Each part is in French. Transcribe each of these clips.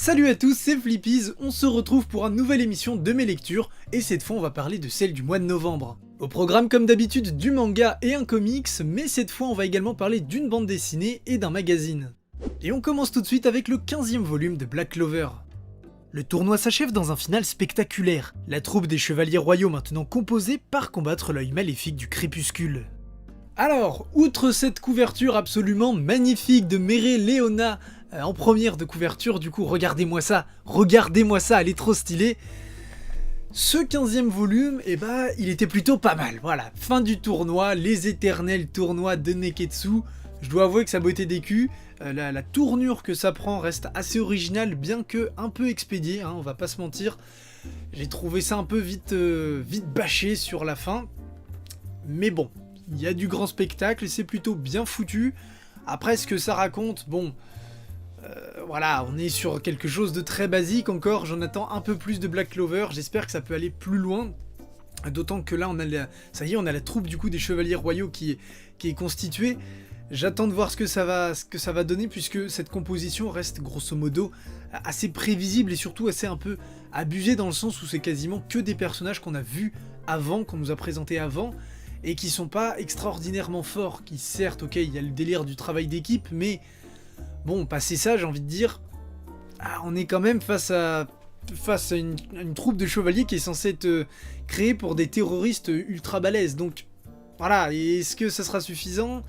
Salut à tous, c'est Flippies, on se retrouve pour une nouvelle émission de mes lectures, et cette fois on va parler de celle du mois de novembre. Au programme comme d'habitude du manga et un comics, mais cette fois on va également parler d'une bande dessinée et d'un magazine. Et on commence tout de suite avec le 15e volume de Black Clover. Le tournoi s'achève dans un final spectaculaire, la troupe des chevaliers royaux maintenant composée part combattre l'œil maléfique du crépuscule. Alors, outre cette couverture absolument magnifique de Mere Leona en première de couverture, du coup regardez-moi ça, elle est trop stylée. Ce 15e volume, il était plutôt pas mal, voilà. Fin du tournoi, les éternels tournois de Neketsu. Je dois avouer que sa beauté des culs, la tournure que ça prend reste assez originale, bien que un peu expédiée, hein, on va pas se mentir. J'ai trouvé ça un peu vite bâché sur la fin. Mais bon, il y a du grand spectacle et c'est plutôt bien foutu. Après, ce que ça raconte, bon... voilà, on est sur quelque chose de très basique encore, j'en attends un peu plus de Black Clover, j'espère que ça peut aller plus loin, d'autant que là on a la troupe du coup des chevaliers royaux qui est constituée. J'attends de voir ce que ça va donner, puisque cette composition reste grosso modo assez prévisible et surtout assez un peu abusée, dans le sens où c'est quasiment que des personnages qu'on a vus avant, qu'on nous a présentés avant, et qui sont pas extraordinairement forts, qui certes, ok, il y a le délire du travail d'équipe, mais... bon, passé ça, j'ai envie de dire, on est quand même face à une troupe de chevaliers qui est censée être créée pour des terroristes ultra balèzes. Donc, voilà, est-ce que ça sera suffisant ?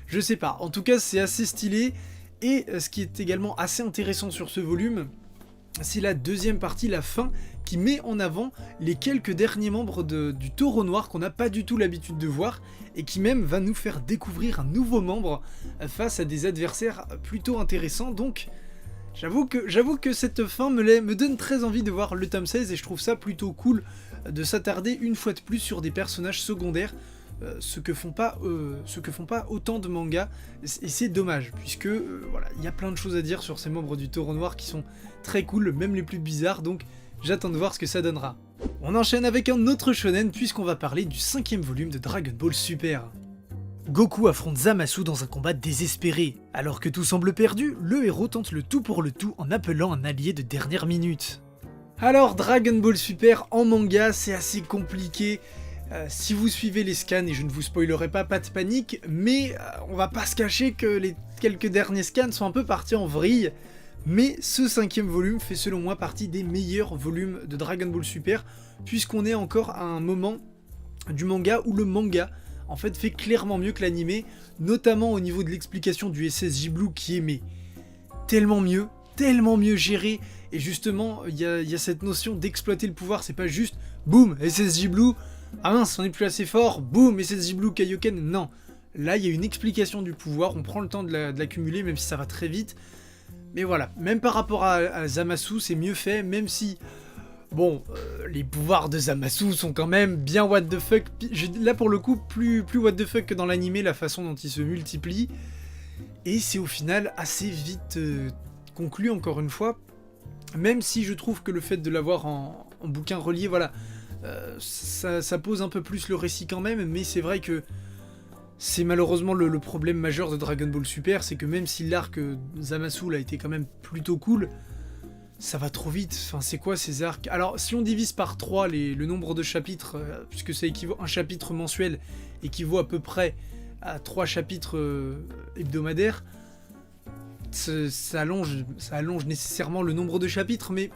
Je sais pas. En tout cas, c'est assez stylé. Et ce qui est également assez intéressant sur ce volume, c'est la deuxième partie, la fin, qui met en avant les quelques derniers membres du Taureau Noir qu'on n'a pas du tout l'habitude de voir, et qui même va nous faire découvrir un nouveau membre face à des adversaires plutôt intéressants. Donc j'avoue que cette fin me donne très envie de voir le tome 16, et je trouve ça plutôt cool de s'attarder une fois de plus sur des personnages secondaires, ce que font pas autant de mangas, et c'est dommage, puisque voilà, il y a plein de choses à dire sur ces membres du Taureau Noir qui sont très cool, même les plus bizarres, donc j'attends de voir ce que ça donnera. On enchaîne avec un autre shonen, puisqu'on va parler du 5e volume de Dragon Ball Super. Goku affronte Zamasu dans un combat désespéré. Alors que tout semble perdu, le héros tente le tout pour le tout en appelant un allié de dernière minute. Alors Dragon Ball Super en manga, c'est assez compliqué. Si vous suivez les scans, et je ne vous spoilerai pas de panique, mais on va pas se cacher que les quelques derniers scans sont un peu partis en vrille. Mais ce 5e volume fait selon moi partie des meilleurs volumes de Dragon Ball Super, puisqu'on est encore à un moment du manga où le manga en fait fait clairement mieux que l'animé, notamment au niveau de l'explication du SSJ Blue qui est tellement mieux géré, et justement il y a cette notion d'exploiter le pouvoir, c'est pas juste boum SSJ Blue, ah mince on est plus assez fort, boum SSJ Blue Kaioken, non, là il y a une explication du pouvoir, on prend le temps de l'accumuler même si ça va très vite. Mais voilà, même par rapport à Zamasu, c'est mieux fait, même si... bon, les pouvoirs de Zamasu sont quand même bien what the fuck. Là, pour le coup, plus what the fuck que dans l'animé, la façon dont il se multiplie. Et c'est au final assez vite conclu, encore une fois. Même si je trouve que le fait de l'avoir en bouquin relié, voilà, ça pose un peu plus le récit quand même. Mais c'est vrai que... c'est malheureusement le problème majeur de Dragon Ball Super, c'est que même si l'arc Zamasu a été quand même plutôt cool, ça va trop vite. Enfin, c'est quoi ces arcs? Alors, si on divise par 3 le nombre de chapitres, puisque ça équivaut, un chapitre mensuel équivaut à peu près à 3 chapitres hebdomadaires, ça allonge nécessairement le nombre de chapitres, mais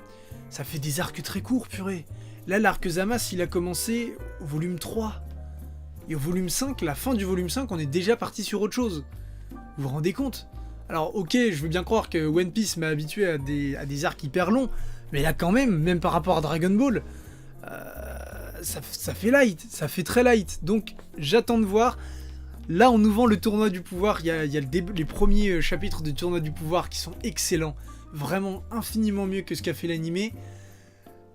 ça fait des arcs très courts, purée. Là, l'arc Zamas, il a commencé au volume 3. Et au volume 5, la fin du volume 5, on est déjà parti sur autre chose. Vous vous rendez compte? Alors ok, je veux bien croire que One Piece m'a habitué à des arcs hyper longs, mais là quand même par rapport à Dragon Ball, ça fait light, ça fait très light. Donc j'attends de voir. Là on nous vend le tournoi du pouvoir, il y a les premiers chapitres du tournoi du pouvoir qui sont excellents. Vraiment infiniment mieux que ce qu'a fait l'animé.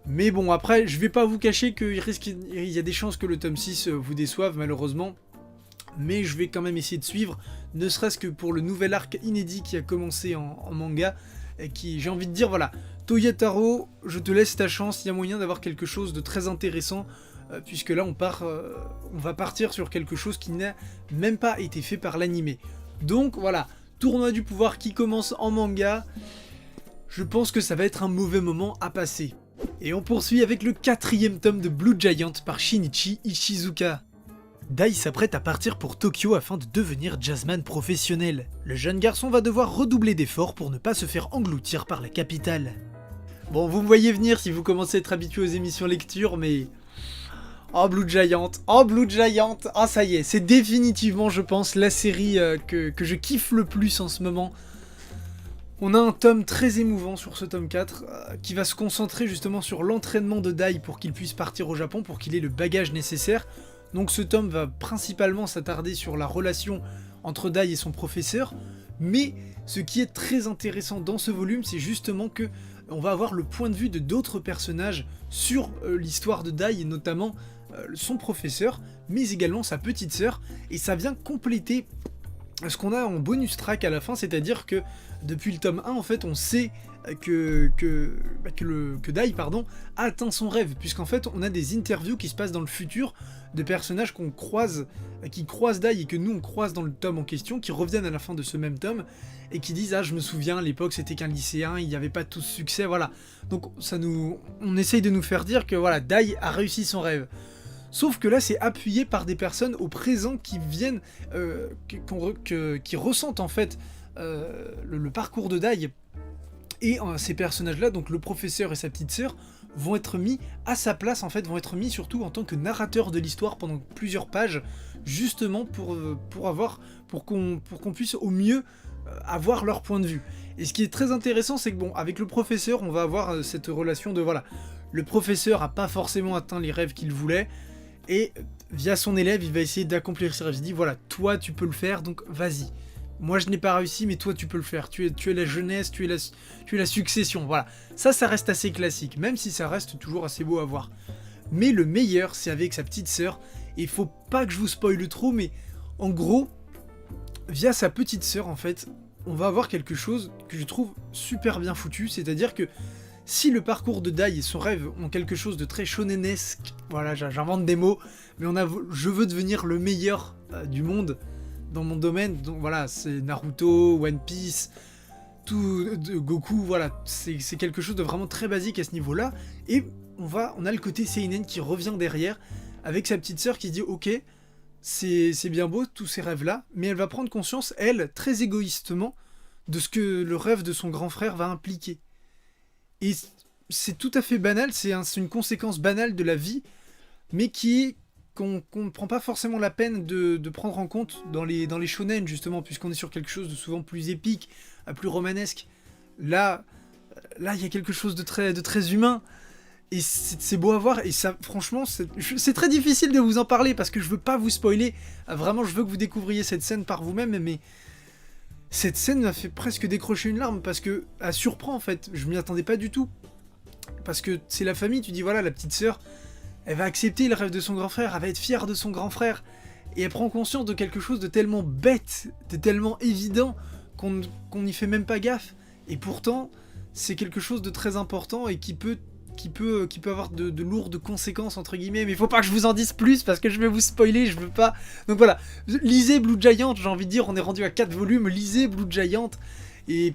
Mais bon, après, je vais pas vous cacher qu'il y a des chances que le tome 6 vous déçoive, malheureusement. Mais je vais quand même essayer de suivre, ne serait-ce que pour le nouvel arc inédit qui a commencé en manga, et qui, j'ai envie de dire, voilà, Toyotaro, je te laisse ta chance, il y a moyen d'avoir quelque chose de très intéressant, puisque là, on va partir sur quelque chose qui n'a même pas été fait par l'animé. Donc, voilà, tournoi du pouvoir qui commence en manga... je pense que ça va être un mauvais moment à passer. Et on poursuit avec le 4e tome de Blue Giant par Shinichi Ishizuka. Dai s'apprête à partir pour Tokyo afin de devenir jazzman professionnel. Le jeune garçon va devoir redoubler d'efforts pour ne pas se faire engloutir par la capitale. Bon, vous me voyez venir si vous commencez à être habitué aux émissions lecture, mais... Oh Blue Giant, ah ça y est, c'est définitivement, je pense, la série que je kiffe le plus en ce moment. On a un tome très émouvant sur ce tome 4, qui va se concentrer justement sur l'entraînement de Dai pour qu'il puisse partir au Japon, pour qu'il ait le bagage nécessaire. Donc ce tome va principalement s'attarder sur la relation entre Dai et son professeur, mais ce qui est très intéressant dans ce volume, c'est justement que on va avoir le point de vue de d'autres personnages sur l'histoire de Dai, et notamment son professeur, mais également sa petite sœur, et ça vient compléter ce qu'on a en bonus track à la fin, c'est-à-dire que depuis le tome 1, en fait, on sait que Dai a atteint son rêve, puisqu'en fait, on a des interviews qui se passent dans le futur de personnages qu'on croise, qui croisent Dai et que nous on croise dans le tome en question, qui reviennent à la fin de ce même tome, et qui disent « Ah, je me souviens, à l'époque, c'était qu'un lycéen, il n'y avait pas tout ce succès, voilà. » Donc, on essaye de nous faire dire que voilà, Dai a réussi son rêve. Sauf que là, c'est appuyé par des personnes au présent qui viennent, qui ressentent en fait le parcours de Dai. Et ces personnages-là, donc le professeur et sa petite sœur, vont être mis à sa place, en fait, vont être mis surtout en tant que narrateur de l'histoire pendant plusieurs pages, justement pour qu'on puisse au mieux avoir leur point de vue. Et ce qui est très intéressant, c'est que bon, avec le professeur, on va avoir cette relation de voilà, le professeur a pas forcément atteint les rêves qu'il voulait, et via son élève, il va essayer d'accomplir ses rêves. Il dit voilà, toi tu peux le faire, donc vas-y. Moi je n'ai pas réussi, mais toi tu peux le faire. Tu es la jeunesse, tu es la succession. Voilà, ça reste assez classique, même si ça reste toujours assez beau à voir. Mais le meilleur, c'est avec sa petite sœur. Et il faut pas que je vous spoile trop, mais en gros, via sa petite sœur, en fait, on va avoir quelque chose que je trouve super bien foutu. C'est-à-dire que si le parcours de Dai et son rêve ont quelque chose de très shonenesque, voilà, j'invente des mots, mais je veux devenir le meilleur du monde dans mon domaine, donc voilà, c'est Naruto, One Piece, Goku, voilà, c'est quelque chose de vraiment très basique à ce niveau-là, et on a le côté seinen qui revient derrière, avec sa petite sœur qui dit ok, c'est bien beau tous ces rêves-là, mais elle va prendre conscience, elle, très égoïstement, de ce que le rêve de son grand frère va impliquer. Et c'est tout à fait banal, c'est une conséquence banale de la vie, mais qu'on ne prend pas forcément la peine de prendre en compte dans les shonen, justement, puisqu'on est sur quelque chose de souvent plus épique, plus romanesque. Là, il y a quelque chose de très humain, et c'est beau à voir, et ça, franchement, c'est très difficile de vous en parler, parce que je veux pas vous spoiler, vraiment, je veux que vous découvriez cette scène par vous-même, mais cette scène m'a fait presque décrocher une larme, parce que elle surprend, en fait, je m'y attendais pas du tout, parce que c'est la famille, tu dis, voilà, la petite sœur, elle va accepter le rêve de son grand frère, elle va être fière de son grand frère, et elle prend conscience de quelque chose de tellement bête, de tellement évident, qu'on n'y fait même pas gaffe, et pourtant, c'est quelque chose de très important, et qui peut avoir de lourdes conséquences, entre guillemets, mais il faut pas que je vous en dise plus, parce que je vais vous spoiler, je veux pas... Donc voilà, lisez Blue Giant, j'ai envie de dire, on est rendu à 4 volumes, lisez Blue Giant, et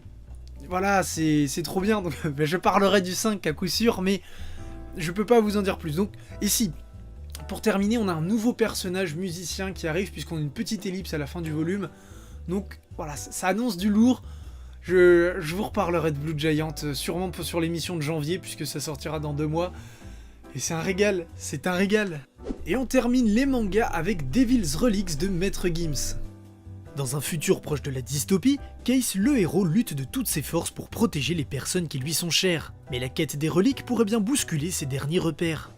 voilà, c'est trop bien, donc je parlerai du 5 à coup sûr, mais je peux pas vous en dire plus. Donc, ici, pour terminer, on a un nouveau personnage musicien qui arrive, puisqu'on a une petite ellipse à la fin du volume, donc voilà, ça annonce du lourd. Je vous reparlerai de Blue Giant, sûrement sur l'émission de janvier, puisque ça sortira dans 2 mois. Et c'est un régal, c'est un régal. Et on termine les mangas avec Devil's Relics de Maître Gims. Dans un futur proche de la dystopie, Case, le héros, lutte de toutes ses forces pour protéger les personnes qui lui sont chères. Mais la quête des reliques pourrait bien bousculer ses derniers repères.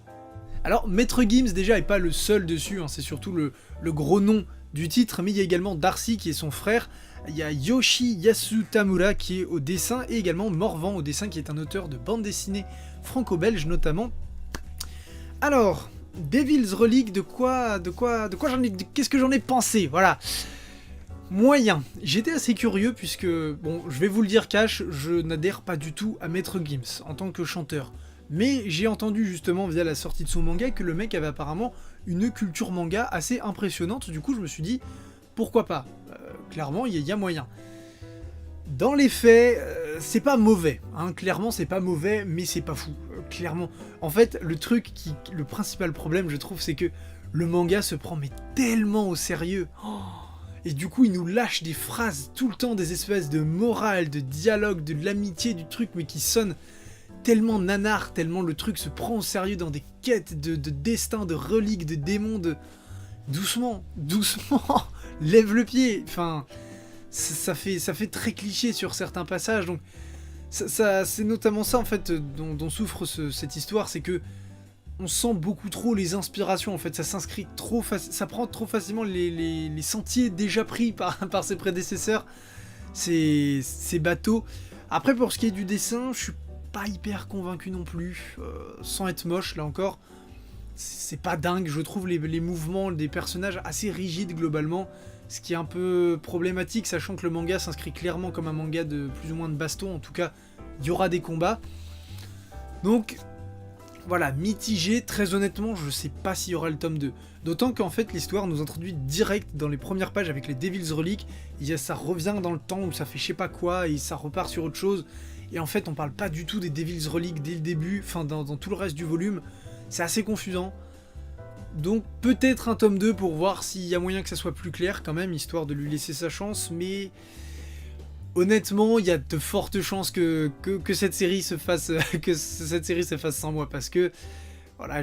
Alors, Maître Gims déjà est pas le seul dessus, hein, c'est surtout le gros nom du titre, mais il y a également Darcy qui est son frère, il y a Yoshiyasu Tamura qui est au dessin, et également Morvan au dessin qui est un auteur de bande dessinée franco-belge notamment. Alors, Devil's Relic, qu'est-ce que j'en ai pensé, voilà. Moyen. J'étais assez curieux puisque, bon, je vais vous le dire cash, je n'adhère pas du tout à Maître Gims en tant que chanteur. Mais j'ai entendu justement via la sortie de son manga que le mec avait apparemment une culture manga assez impressionnante, du coup je me suis dit, pourquoi pas, clairement il y a moyen. Dans les faits, c'est pas mauvais, hein. Clairement c'est pas mauvais, mais c'est pas fou, clairement. En fait, le principal problème, je trouve, c'est que le manga se prend mais tellement au sérieux. Oh, et du coup, il nous lâche des phrases tout le temps, des espèces de morale, de dialogue, de l'amitié du truc, mais qui sonnent tellement nanar, tellement le truc se prend au sérieux dans des quêtes de destin, de reliques, de démons, de... Doucement, doucement, lève le pied, enfin... Ça fait très cliché sur certains passages, donc c'est notamment ça en fait dont souffre cette histoire, c'est que on sent beaucoup trop les inspirations en fait, ça s'inscrit trop ça prend trop facilement les sentiers déjà pris par ses prédécesseurs, c'est bateau. Après pour ce qui est du dessin, je suis pas hyper convaincu non plus, sans être moche là encore, c'est pas dingue, je trouve les mouvements des personnages assez rigides globalement. Ce qui est un peu problématique, sachant que le manga s'inscrit clairement comme un manga de plus ou moins de baston. En tout cas, il y aura des combats. Donc, voilà, mitigé. Très honnêtement, je sais pas s'il y aura le tome 2. D'autant qu'en fait, l'histoire nous introduit direct dans les premières pages avec les Devil's Relic. Ça revient dans le temps où ça fait je sais pas quoi et ça repart sur autre chose. Et en fait, on parle pas du tout des Devil's Relic dès le début, enfin dans tout le reste du volume. C'est assez confusant. Donc peut-être un tome 2 pour voir s'il y a moyen que ça soit plus clair quand même, histoire de lui laisser sa chance, mais honnêtement, il y a de fortes chances que cette série se fasse sans moi, parce que voilà,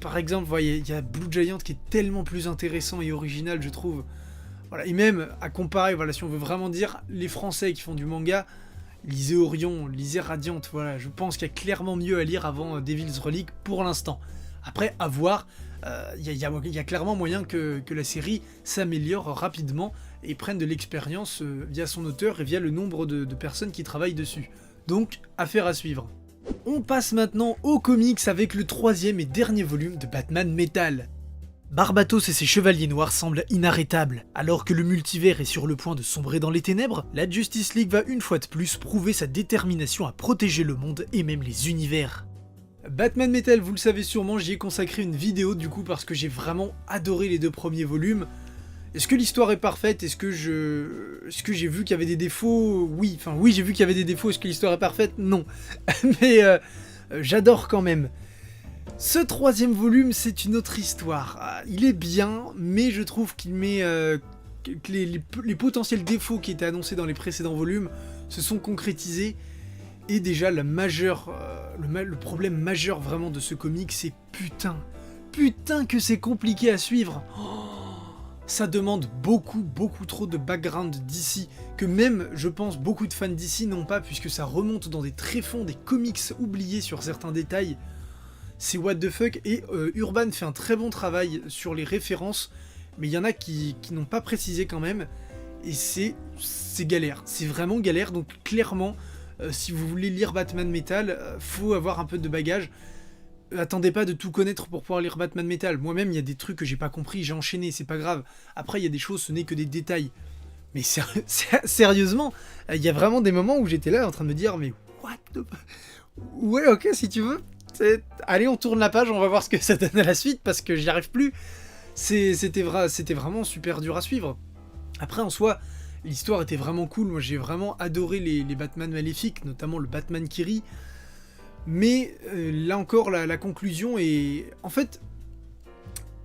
par exemple, voyez, il y a Blue Giant qui est tellement plus intéressant et original, je trouve. Voilà, et même à comparer, voilà, si on veut vraiment dire les Français qui font du manga, lisez Orion, lisez Radiant, voilà, je pense qu'il y a clairement mieux à lire avant Devil's Relic pour l'instant. Après, à voir. Il y a clairement moyen que la série s'améliore rapidement et prenne de l'expérience via son auteur et via le nombre de personnes qui travaillent dessus. Donc, affaire à suivre. On passe maintenant aux comics avec le 3e et dernier volume de Batman Metal. Barbatos et ses chevaliers noirs semblent inarrêtables. Alors que le multivers est sur le point de sombrer dans les ténèbres, la Justice League va une fois de plus prouver sa détermination à protéger le monde et même les univers. Batman Metal, vous le savez sûrement, j'y ai consacré une vidéo du coup parce que j'ai vraiment adoré les 2 premiers volumes. Est-ce que l'histoire est parfaite? Est-ce que j'ai vu qu'il y avait des défauts? Oui, j'ai vu qu'il y avait des défauts. Est-ce que l'histoire est parfaite? Non. Mais j'adore quand même. Ce 3e volume, c'est une autre histoire. Il est bien, mais je trouve qu'il met que les potentiels défauts qui étaient annoncés dans les précédents volumes se sont concrétisés. Et déjà, le problème majeur vraiment de ce comic, c'est putain que c'est compliqué à suivre. Ça demande beaucoup trop de background d'ici, que même, je pense, beaucoup de fans d'ici n'ont pas, puisque ça remonte dans des tréfonds, des comics oubliés sur certains détails. C'est what the fuck, et Urban fait un très bon travail sur les références, mais il y en a qui n'ont pas précisé quand même, et c'est galère, c'est vraiment galère, donc clairement... si vous voulez lire Batman Metal, faut avoir un peu de bagage. Attendez pas de tout connaître pour pouvoir lire Batman Metal. Moi-même, il y a des trucs que j'ai pas compris, j'ai enchaîné, c'est pas grave. Après, il y a des choses, ce n'est que des détails. Mais sérieusement, il y a vraiment des moments où j'étais là en train de me dire, mais what the... Ouais, ok, si tu veux. Allez, on tourne la page, on va voir ce que ça donne à la suite, parce que j'y arrive plus. C'était vraiment super dur à suivre. Après, en soi... L'histoire était vraiment cool, moi j'ai vraiment adoré les Batman maléfiques, notamment le Batman qui rit. Mais là encore, la conclusion est... En fait,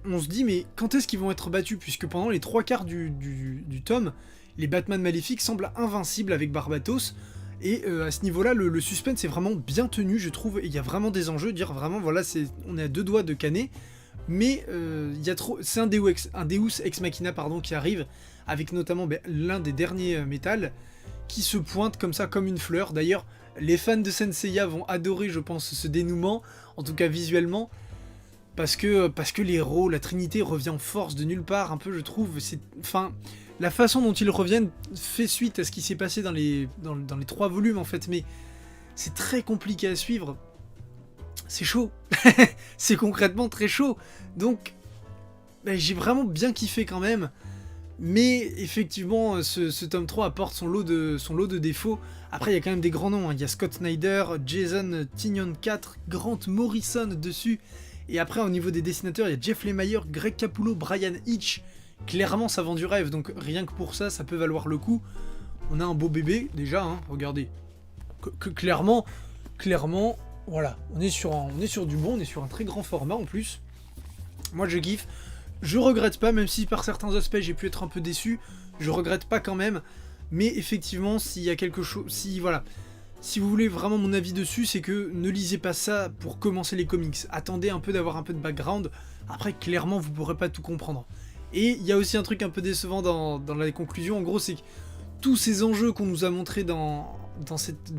on se dit, mais quand est-ce qu'ils vont être battus? Puisque pendant les 3/4 du tome, les Batman maléfiques semblent invincibles avec Barbatos. Et à ce niveau-là, le suspense est vraiment bien tenu, je trouve. Et il y a vraiment des enjeux, dire vraiment, voilà, on est à 2 doigts de canner. Mais c'est un Deus Ex Machina qui arrive, avec notamment l'un des derniers métal, qui se pointe comme ça, comme une fleur. D'ailleurs, les fans de Senseiya vont adorer, je pense, ce dénouement, en tout cas visuellement, parce que les héros, la Trinité revient en force de nulle part, un peu, je trouve. La façon dont ils reviennent fait suite à ce qui s'est passé dans les 3 volumes, en fait, mais c'est très compliqué à suivre. C'est chaud. C'est concrètement très chaud. Donc, j'ai vraiment bien kiffé quand même. Mais effectivement, ce tome 3 apporte son lot de défauts. Après, il y a quand même des grands noms. Il y a Scott Snyder, Jason Tynion 4, Grant Morrison dessus. Et après, au niveau des dessinateurs, il y a Jeff Lemire, Greg Capullo, Brian Hitch. Clairement, ça vend du rêve. Donc rien que pour ça, ça peut valoir le coup. On a un beau bébé, déjà, hein, regardez. Clairement, voilà, on est sur du bon, on est sur un très grand format en plus. Moi je kiffe, je regrette pas, même si par certains aspects j'ai pu être un peu déçu, je regrette pas quand même, mais effectivement s'il y a quelque chose, si vous voulez vraiment mon avis dessus, c'est que ne lisez pas ça pour commencer les comics, attendez un peu d'avoir un peu de background, après clairement vous pourrez pas tout comprendre. Et il y a aussi un truc un peu décevant dans la conclusion, en gros c'est que tous ces enjeux qu'on nous a montrés dans cet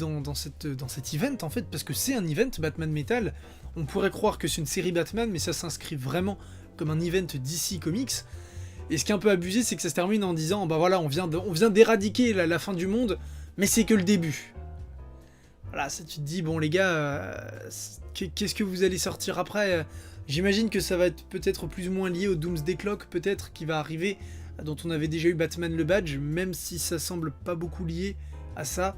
event en fait, parce que c'est un event Batman Metal, on pourrait croire que c'est une série Batman, mais ça s'inscrit vraiment comme un event DC Comics, et ce qui est un peu abusé, c'est que ça se termine en disant, bah voilà, on vient d'éradiquer la fin du monde, mais c'est que le début. Voilà, ça tu te dis, bon les gars, qu'est-ce que vous allez sortir après? J'imagine que ça va être peut-être plus ou moins lié au Doomsday Clock, peut-être, qui va arriver, dont on avait déjà eu Batman le Badge, même si ça semble pas beaucoup lié à ça.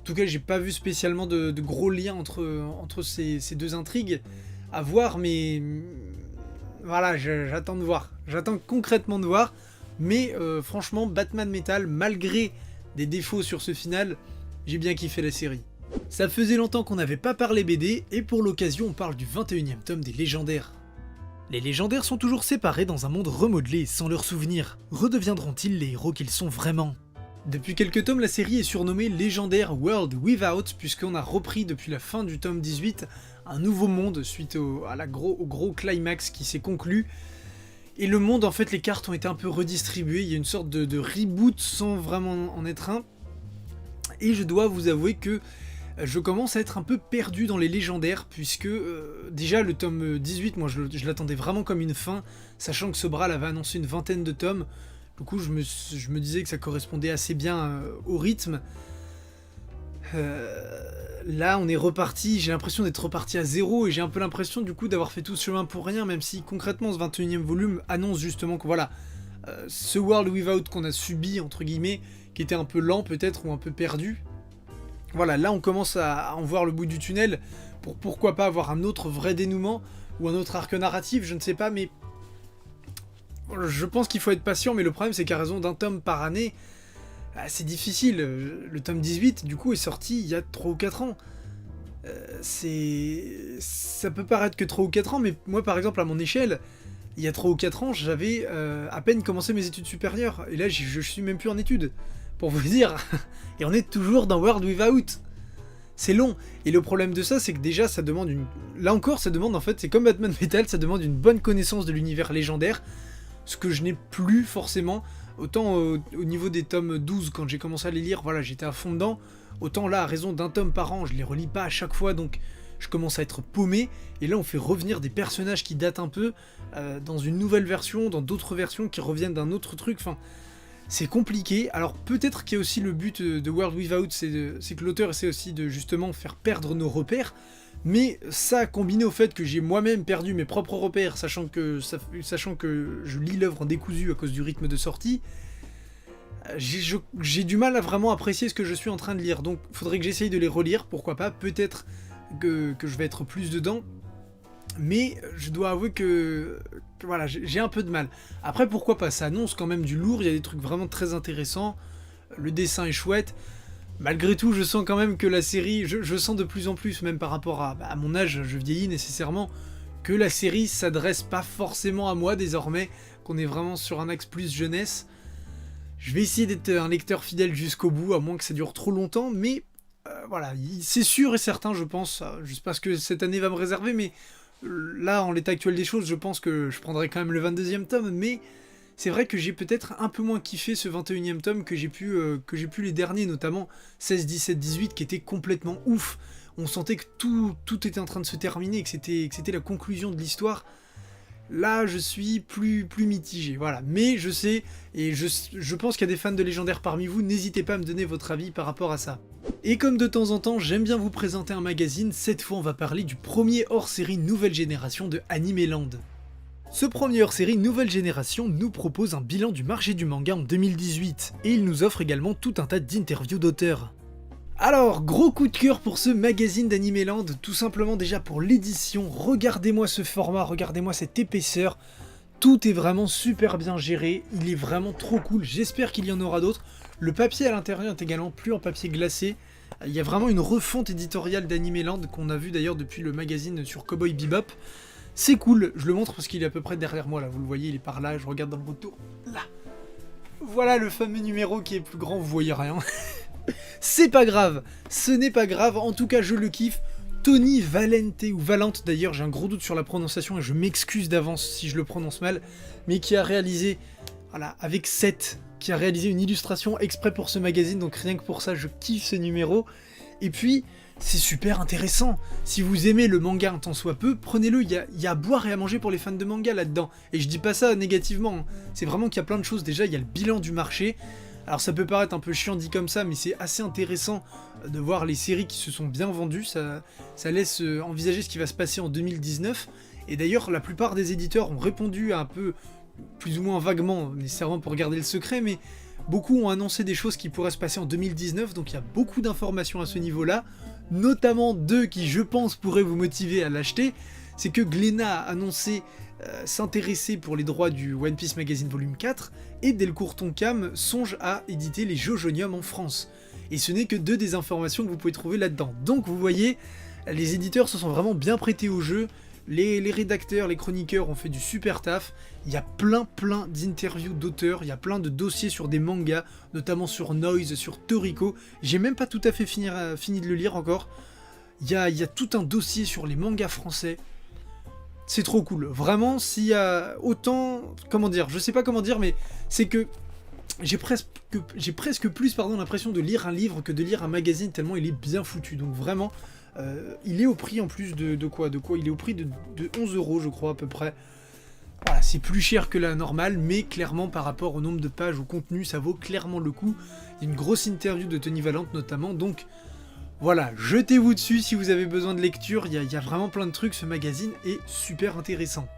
En tout cas, j'ai pas vu spécialement de gros liens entre ces deux intrigues à voir, mais voilà, j'attends de voir. J'attends concrètement de voir, mais franchement, Batman Metal, malgré des défauts sur ce final, j'ai bien kiffé la série. Ça faisait longtemps qu'on n'avait pas parlé BD, et pour l'occasion, on parle du 21e tome des Légendaires. Les Légendaires sont toujours séparés dans un monde remodelé sans leurs souvenirs. Redeviendront-ils les héros qu'ils sont vraiment ? Depuis quelques tomes, la série est surnommée Légendaire World Without, puisqu'on a repris depuis la fin du tome 18 un nouveau monde suite au gros climax qui s'est conclu. Et le monde, en fait, les cartes ont été un peu redistribuées, il y a une sorte de reboot sans vraiment en être un. Et je dois vous avouer que je commence à être un peu perdu dans les Légendaires, puisque déjà le tome 18, moi je l'attendais vraiment comme une fin, sachant que Sobral avait annoncé une vingtaine de tomes. Du coup, je me disais que ça correspondait assez bien au rythme. Là, on est reparti, j'ai l'impression d'être reparti à zéro, et j'ai un peu l'impression du coup d'avoir fait tout ce chemin pour rien, même si concrètement ce 21e volume annonce justement que voilà, ce World Without qu'on a subi, entre guillemets, qui était un peu lent peut-être, ou un peu perdu, voilà, là on commence à en voir le bout du tunnel, pour pourquoi pas avoir un autre vrai dénouement, ou un autre arc narratif, je ne sais pas, mais je pense qu'il faut être patient, mais le problème c'est qu'à raison d'un tome par année, c'est difficile. Le tome 18 du coup est sorti il y a 3 ou 4 ans. Ça peut paraître que 3 ou 4 ans, mais moi par exemple à mon échelle, il y a 3 ou 4 ans, j'avais à peine commencé mes études supérieures, et là je suis même plus en études, pour vous dire, et on est toujours dans World Without. C'est long, et le problème de ça, c'est que déjà ça demande une... Là encore, ça demande en fait, c'est comme Batman Metal, ça demande une bonne connaissance de l'univers légendaire, ce que je n'ai plus forcément, autant au niveau des tomes 12, quand j'ai commencé à les lire, voilà, j'étais à fond dedans, autant là, à raison d'un tome par an, je les relis pas à chaque fois, donc je commence à être paumé, et là on fait revenir des personnages qui datent un peu, dans une nouvelle version, dans d'autres versions qui reviennent d'un autre truc, enfin, c'est compliqué. Alors peut-être qu'il y a aussi le but de World Without, c'est que l'auteur essaie aussi de justement faire perdre nos repères, mais ça combiné au fait que j'ai moi-même perdu mes propres repères, sachant que je lis l'œuvre en décousu à cause du rythme de sortie, j'ai du mal à vraiment apprécier ce que je suis en train de lire, donc faudrait que j'essaye de les relire, pourquoi pas, peut-être que je vais être plus dedans, mais je dois avouer que voilà, j'ai un peu de mal. Après pourquoi pas, ça annonce quand même du lourd, il y a des trucs vraiment très intéressants, le dessin est chouette. Malgré tout, je sens quand même que la série, je sens de plus en plus, même par rapport à mon âge, je vieillis nécessairement, que la série s'adresse pas forcément à moi désormais, qu'on est vraiment sur un axe plus jeunesse. Je vais essayer d'être un lecteur fidèle jusqu'au bout, à moins que ça dure trop longtemps, mais voilà, c'est sûr et certain, je pense, je sais pas ce que cette année va me réserver, mais là, en l'état actuel des choses, je pense que je prendrai quand même le 22e tome, mais... C'est vrai que j'ai peut-être un peu moins kiffé ce 21e tome que j'ai pu les derniers, notamment 16, 17, 18, qui étaient complètement ouf. On sentait que tout était en train de se terminer, que c'était la conclusion de l'histoire. Là, je suis plus mitigé, voilà. Mais je sais, et je pense qu'il y a des fans de Légendaire parmi vous, n'hésitez pas à me donner votre avis par rapport à ça. Et comme de temps en temps, j'aime bien vous présenter un magazine, cette fois on va parler du premier hors-série nouvelle génération de Animeland. Ce premier hors-série Nouvelle Génération nous propose un bilan du marché du manga en 2018, et il nous offre également tout un tas d'interviews d'auteurs. Alors, gros coup de cœur pour ce magazine d'Animeland, tout simplement déjà pour l'édition, regardez-moi ce format, regardez-moi cette épaisseur, tout est vraiment super bien géré, il est vraiment trop cool, j'espère qu'il y en aura d'autres. Le papier à l'intérieur est également plus en papier glacé. Il y a vraiment une refonte éditoriale d'Animeland qu'on a vu d'ailleurs depuis le magazine sur Cowboy Bebop. C'est cool, je le montre parce qu'il est à peu près derrière moi là, vous le voyez, il est par là, je regarde dans le retour, là. Voilà le fameux numéro qui est plus grand, vous voyez rien. C'est pas grave, ce n'est pas grave, en tout cas je le kiffe. Tony Valente, ou Valente d'ailleurs, j'ai un gros doute sur la prononciation et je m'excuse d'avance si je le prononce mal, mais qui a réalisé, voilà, avec 7, qui a réalisé une illustration exprès pour ce magazine, donc rien que pour ça je kiffe ce numéro. Et puis, c'est super intéressant. Si vous aimez le manga un tant soit peu, prenez-le, il y a à boire et à manger pour les fans de manga là-dedans. Et je dis pas ça négativement, hein. C'est vraiment qu'il y a plein de choses. Déjà, il y a le bilan du marché. Alors ça peut paraître un peu chiant dit comme ça, mais c'est assez intéressant de voir les séries qui se sont bien vendues. Ça laisse envisager ce qui va se passer en 2019. Et d'ailleurs, la plupart des éditeurs ont répondu à un peu, plus ou moins vaguement, nécessairement pour garder le secret, mais beaucoup ont annoncé des choses qui pourraient se passer en 2019, donc il y a beaucoup d'informations à ce niveau-là, notamment deux qui, je pense, pourraient vous motiver à l'acheter. C'est que Glénat a annoncé s'intéresser pour les droits du One Piece Magazine Volume 4, et Delcourt Tonkam songe à éditer les Jojonium en France. Et ce n'est que deux des informations que vous pouvez trouver là-dedans. Donc vous voyez, les éditeurs se sont vraiment bien prêtés au jeu, les rédacteurs, les chroniqueurs ont fait du super taf, il y a plein d'interviews d'auteurs, il y a plein de dossiers sur des mangas, notamment sur Noise, sur Toriko, j'ai même pas tout à fait fini de le lire encore, il y a tout un dossier sur les mangas français, c'est trop cool, vraiment, s'il y a autant, comment dire, je sais pas comment dire, mais c'est que j'ai presque plus l'impression de lire un livre que de lire un magazine, tellement il est bien foutu, donc vraiment... il est au prix en plus de quoi il est au prix de 11 € je crois à peu près. Voilà, c'est plus cher que la normale, mais clairement par rapport au nombre de pages, au contenu, ça vaut clairement le coup. Il y a une grosse interview de Tony Valente notamment, donc voilà, jetez-vous dessus si vous avez besoin de lecture, il y a vraiment plein de trucs, ce magazine est super intéressant.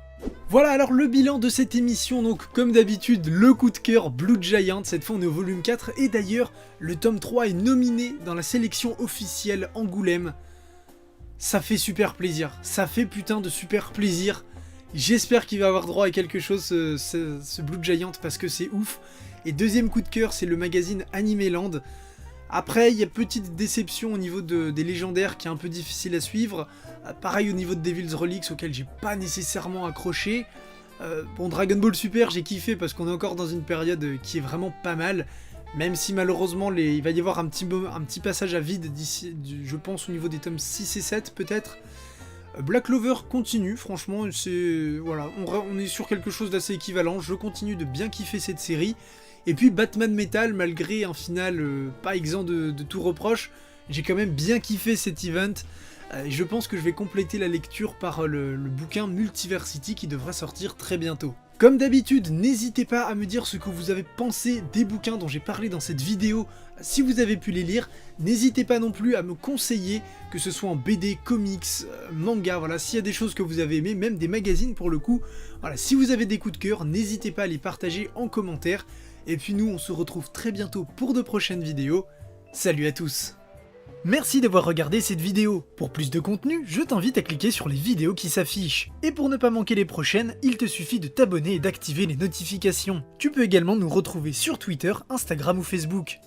Voilà alors le bilan de cette émission, donc comme d'habitude le coup de cœur Blue Giant, cette fois on est au volume 4, et d'ailleurs le tome 3 est nominé dans la sélection officielle Angoulême. Ça fait super plaisir, ça fait putain de super plaisir. J'espère qu'il va avoir droit à quelque chose ce Blue Giant parce que c'est ouf. Et deuxième coup de cœur, c'est le magazine Animeland. Après, il y a petite déception au niveau des légendaires qui est un peu difficile à suivre. Pareil au niveau de Devil's Relics auquel j'ai pas nécessairement accroché. Bon, Dragon Ball Super, j'ai kiffé parce qu'on est encore dans une période qui est vraiment pas mal. Même si malheureusement il va y avoir un petit passage à vide d'ici, je pense au niveau des tomes 6 et 7 peut-être. Black Clover continue, franchement, voilà, on est sur quelque chose d'assez équivalent, je continue de bien kiffer cette série. Et puis Batman Metal, malgré un final pas exempt de tout reproche, j'ai quand même bien kiffé cet event. Et je pense que je vais compléter la lecture par le bouquin Multiversity qui devrait sortir très bientôt. Comme d'habitude, n'hésitez pas à me dire ce que vous avez pensé des bouquins dont j'ai parlé dans cette vidéo, si vous avez pu les lire. N'hésitez pas non plus à me conseiller, que ce soit en BD, comics, manga, voilà, s'il y a des choses que vous avez aimées, même des magazines pour le coup. Voilà, si vous avez des coups de cœur, n'hésitez pas à les partager en commentaire. Et puis nous, on se retrouve très bientôt pour de prochaines vidéos. Salut à tous! Merci d'avoir regardé cette vidéo. Pour plus de contenu, je t'invite à cliquer sur les vidéos qui s'affichent. Et pour ne pas manquer les prochaines, il te suffit de t'abonner et d'activer les notifications. Tu peux également nous retrouver sur Twitter, Instagram ou Facebook.